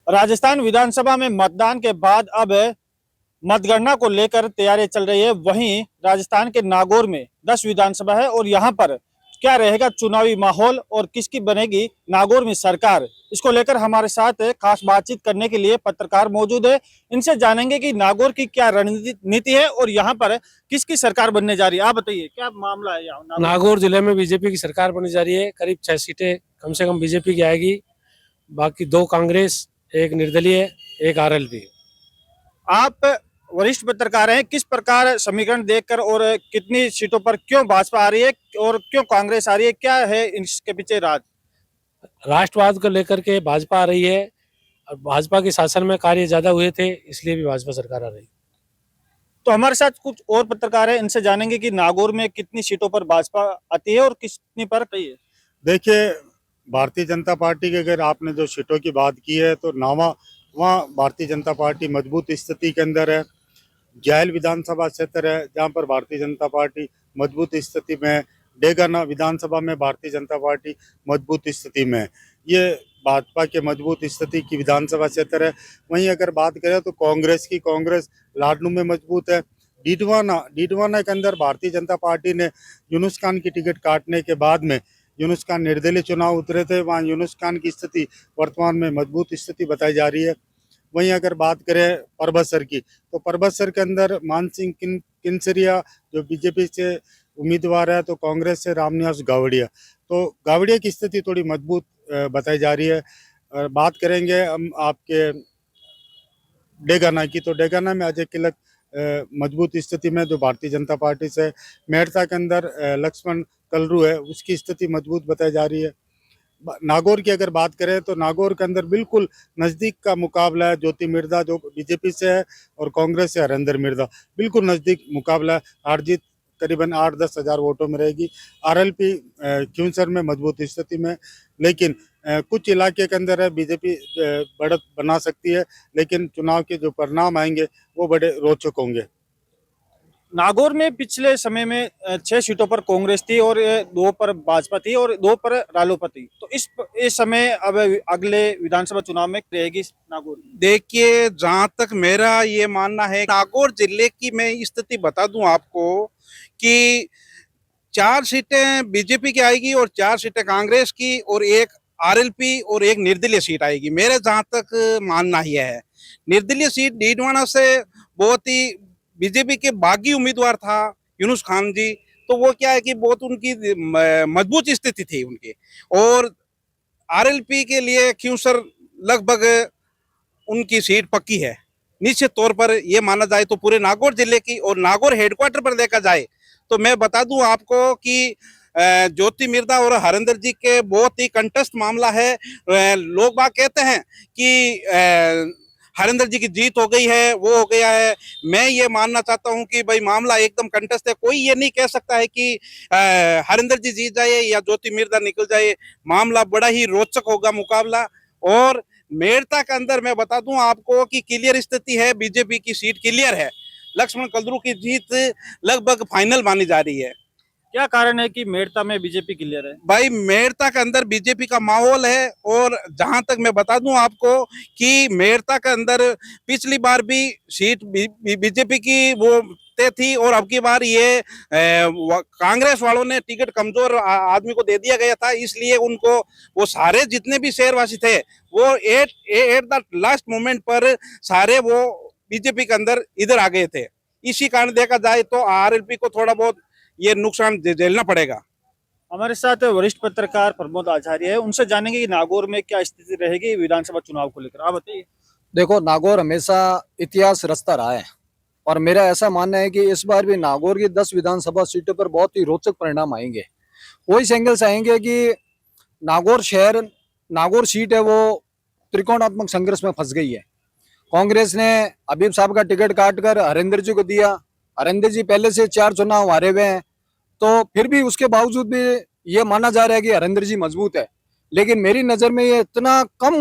राजस्थान विधानसभा में मतदान के बाद अब मतगणना को लेकर तैयारी चल रही है। वहीं राजस्थान के नागौर में 10 विधानसभा है और यहां पर क्या रहेगा चुनावी माहौल और किसकी बनेगी नागौर में सरकार, इसको लेकर हमारे साथ खास बातचीत करने के लिए पत्रकार मौजूद है। इनसे जानेंगे कि नागौर की क्या रणनीति है और यहाँ पर किसकी सरकार बनने जा रही है। आप बताइए क्या मामला है यहाँ नागौर जिले में बीजेपी की सरकार बनने जा रही है। करीब 6 सीटें कम से कम बीजेपी की आएगी, बाकी 2 कांग्रेस, 1 निर्दलीय, 1 आरएलपी। आप वरिष्ठ पत्रकार हैं, किस प्रकार समीकरण देखकर और कितनी सीटों पर क्यों भाजपा आ रही है और क्यों कांग्रेस आ रही है, क्या है इसके पीछे राज? राष्ट्रवाद को लेकर के भाजपा आ रही है और भाजपा के शासन में कार्य ज्यादा हुए थे, इसलिए भी भाजपा सरकार आ रही है। तो हमारे साथ कुछ और पत्रकार हैं, इनसे जानेंगे कि नागौर में कितनी सीटों पर भाजपा आती है और कितनी पर नहीं है। देखिए, भारतीय जनता पार्टी की अगर आपने जो सीटों की बात की है तो वहाँ भारतीय जनता पार्टी मजबूत स्थिति के अंदर है। जायल विधानसभा क्षेत्र है जहाँ पर भारतीय जनता पार्टी मजबूत स्थिति में है। डेगाना विधानसभा में भारतीय जनता पार्टी मजबूत स्थिति में है। ये भाजपा के मजबूत स्थिति की विधानसभा क्षेत्र है। वहीं अगर बात करें तो कांग्रेस लाडनू में मजबूत है। डीडवाना के अंदर भारतीय जनता पार्टी ने यूनुस खान की टिकट काटने के बाद में यूनुस खान निर्दलीय चुनाव उतरे थे। वहाँ यूनुस खान की स्थिति वर्तमान में मजबूत स्थिति बताई जा रही है। वहीं अगर बात करें परबतसर की तो परबतसर के अंदर मानसिंह किनसरिया जो बीजेपी से उम्मीदवार है, तो कांग्रेस से रामनिवास गावड़िया, तो गावड़िया की स्थिति थोड़ी मजबूत बताई जा रही है। और बात करेंगे हम आपके डेगाना की, तो डेगाना में अजय किलक मजबूत स्थिति में जो भारतीय जनता पार्टी से। मेड़ता के अंदर लक्ष्मण कलरू है, उसकी स्थिति मजबूत बताई जा रही है। नागौर की अगर बात करें तो नागौर के अंदर बिल्कुल नज़दीक का मुकाबला है। ज्योति मिर्धा जो बीजेपी से है और कांग्रेस से हरेंद्र मिर्धा, बिल्कुल नज़दीक मुकाबला है। हार जीत करीबन 8-10 हज़ार वोटों में रहेगी। आरएलपी क्यूंसर में मजबूत स्थिति में, लेकिन कुछ इलाके के अंदर है बीजेपी बढ़त बना सकती है, लेकिन चुनाव के जो परिणाम आएंगे वो बड़े रोचक होंगे। नागौर में पिछले समय में 6 सीटों पर कांग्रेस थी और 2 पर भाजपा थी और 2 पर रालोपा थी। तो इस समय अब अगले विधानसभा चुनाव में रहेगी नागौर। देखिए, जहां तक मेरा ये मानना है, नागौर जिले की मैं स्थिति बता दूं आपको कि 4 सीटें बीजेपी की आएगी और 4 सीटें कांग्रेस की और 1 आरएलपी और 1 निर्दलीय सीट आएगी। मेरे जहां तक मानना यह है, निर्दलीय सीट डीडवाना से बहुत ही बीजेपी के बागी उम्मीदवार था यूनुस खान जी, तो वो क्या है कि बहुत उनकी मजबूत स्थिति थी उनकी। और आरएलपी के लिए क्यूंसर लगभग उनकी सीट पक्की है। निश्चित तौर पर ये माना जाए तो पूरे नागौर जिले की और नागौर हेडक्वार्टर पर देखा जाए तो मैं बता दूं आपको कि ज्योति मिर्धा और हरेंद्र जी के बहुत ही कंटेस्ट मामला है। लोग बात कहते हैं कि हरेंद्र जी की जीत हो गई है, वो हो गया है। मैं ये मानना चाहता हूं कि भाई मामला एकदम कंटेस्ट है। कोई ये नहीं कह सकता है कि हरेंद्र जी जीत जाए या ज्योति मिर्धा निकल जाए। मामला बड़ा ही रोचक होगा मुकाबला। और मेड़ता के अंदर मैं बता दूं आपको कि क्लियर स्थिति है, बीजेपी की सीट क्लियर है। लक्ष्मण कलरू की जीत लगभग फाइनल मानी जा रही है। क्या कारण है कि मेड़ता में बीजेपी क्लियर है? भाई, मेड़ता के अंदर बीजेपी का माहौल है। और जहां तक मैं बता दूं आपको कि मेड़ता के अंदर पिछली बार भी सीट बीजेपी की वो तय थी और अब की बार ये कांग्रेस वालों ने टिकट कमजोर आदमी को दे दिया गया था, इसलिए उनको वो सारे जितने भी शहरवासी थे वो एट द लास्ट मोमेंट पर सारे वो बीजेपी के अंदर इधर आ गए थे। इसी कारण देखा जाए तो आरएलपी को थोड़ा बहुत ये नुकसान झेलना पड़ेगा। हमारे साथ वरिष्ठ पत्रकार प्रमोद आचार्य है, उनसे जानेंगे कि नागौर में क्या स्थिति रहेगी विधानसभा चुनाव को लेकर। आप बताइए। देखो, नागौर हमेशा इतिहास रचता रहा है और मेरा ऐसा मानना है कि इस बार भी नागौर की 10 विधानसभा सीटों पर बहुत ही रोचक परिणाम आएंगे। वही एंगल से आएंगे कि नागौर सीट है वो त्रिकोणात्मक संघर्ष में फंस गई है। कांग्रेस ने हबीब साहब का टिकट काटकर हरेंद्र जी को दिया। हरेंद्र जी पहले से 4 चुनाव हारे हुए हैं, तो फिर भी उसके बावजूद भी ये माना जा रहा है कि हरेंद्र जी मजबूत है। लेकिन मेरी नजर में ये इतना कम,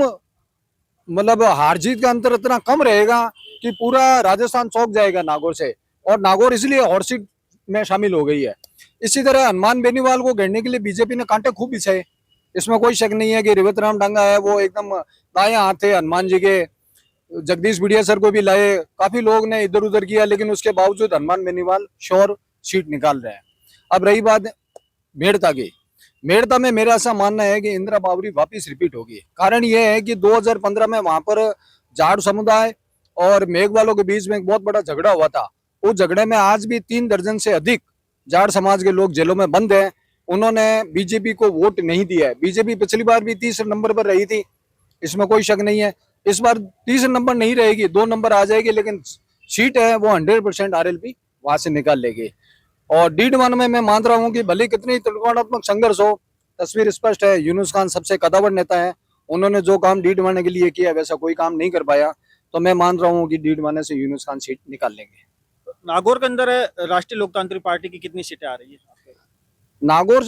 मतलब हार जीत का अंतर इतना कम रहेगा कि पूरा राजस्थान चौंक जाएगा नागौर से, और नागौर इसलिए हॉट सीट में शामिल हो गई है। इसी तरह हनुमान बेनीवाल को घेरने के लिए बीजेपी ने कांटे खूब बिछाए, इसमें कोई शक नहीं है कि रेवत राम डांगा है वो एकदम दायां हाथ थे हनुमान जी के। जगदीश बिडिया सर को भी लाए, काफी लोग ने इधर उधर किया, लेकिन उसके बावजूद हनुमान बेनीवाल श्योर सीट निकाल रहे हैं। अब रही बात मेड़ता की, मेड़ता में मेरा ऐसा मानना है कि इंदिरा बावरी वापिस रिपीट होगी। कारण यह है कि 2015 में वहां पर जाट समुदाय और मेघवालों के बीच में एक बहुत बड़ा झगड़ा हुआ था। उस झगड़े में आज भी 3 दर्जन से अधिक जाट समाज के लोग जेलों में बंद हैं। उन्होंने बीजेपी को वोट नहीं दिया है। बीजेपी पिछली बार भी 30 नंबर पर रही थी, इसमें कोई शक नहीं है। इस बार 30 नंबर नहीं रहेगी, 2 नंबर आ जाएगी, लेकिन सीट है वो 100% आरएलपी वहां से निकाल लेगी। और D1 में मैं मान रहा हूँ कि भले कितनी त्रिकोणात्मक संघर्ष हो, तस्वीर स्पष्ट है। यूनुस खान सबसे कदावर नेता है, उन्होंने जो काम D1 के लिए किया वैसा कोई काम नहीं कर पाया, तो मैं मान रहा हूँ कि D1 से यूनुस खान सीट निकाल लेंगे। नागौर के अंदर राष्ट्रीय लोकतांत्रिक पार्टी की कितनी सीटें आ रही है? नागौर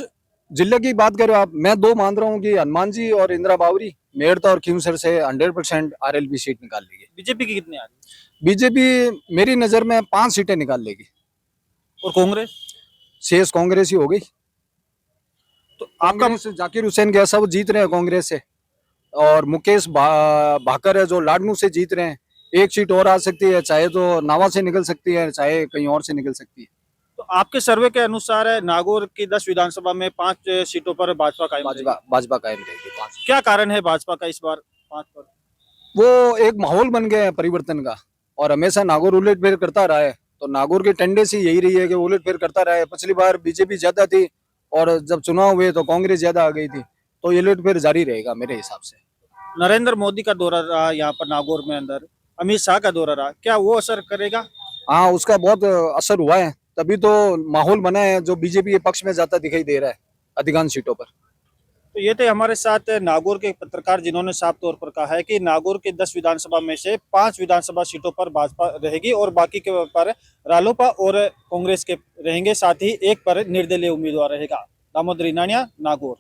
जिले की बात करें आप, मैं 2 मान रहा हूँ कि हनुमान जी और इंदिरा बावरी मेड़ता और खींवसर से 100% आरएलपी सीट निकाल लेगी। बीजेपी की कितनी आ रही है? बीजेपी मेरी नजर में 5 सीटें निकाल लेगी। और कांग्रेस? शेष कांग्रेस ही हो गई। तो आपका कांग्रेस जाकिर हुसैन के सब जीत रहे हैं कांग्रेस से, और मुकेश भाकर है जो लाडनू से जीत रहे हैं। एक सीट और आ सकती है, चाहे तो नावा से निकल सकती है, चाहे कहीं और से निकल सकती है। तो आपके सर्वे के अनुसार नागौर की 10 विधानसभा में 5 सीटों पर भाजपा कायम रहेगी। भाजपा कायम रहेगी 5। क्या कारण है भाजपा का इस बार 5 पर? वो एक माहौल बन गया है परिवर्तन का, और हमेशा नागौर उलटफेर करता रहा है, तो नागौर की टेंडेंसी यही रही है कि उलटफेर करता रहा है। पिछली बार बीजेपी ज्यादा थी और जब चुनाव हुए तो कांग्रेस ज्यादा आ गई थी, तो ये उलटफेर जारी रहेगा मेरे हिसाब से। नरेंद्र मोदी का दौरा रहा यहाँ पर नागौर में, अंदर अमित शाह का दौरा रहा, क्या वो असर करेगा? हाँ, उसका बहुत असर हुआ है, तभी तो माहौल बना है जो बीजेपी के पक्ष में जाता दिखाई दे रहा है अधिकांश सीटों पर। तो ये थे हमारे साथ नागौर के पत्रकार, जिन्होंने साफ तौर पर कहा है कि नागौर की 10 विधानसभा में से 5 विधानसभा सीटों पर भाजपा रहेगी और बाकी के पर रालोपा और कांग्रेस के रहेंगे, साथ ही एक पर निर्दलीय उम्मीदवार रहेगा। दामोदर इनानिया, नागौर।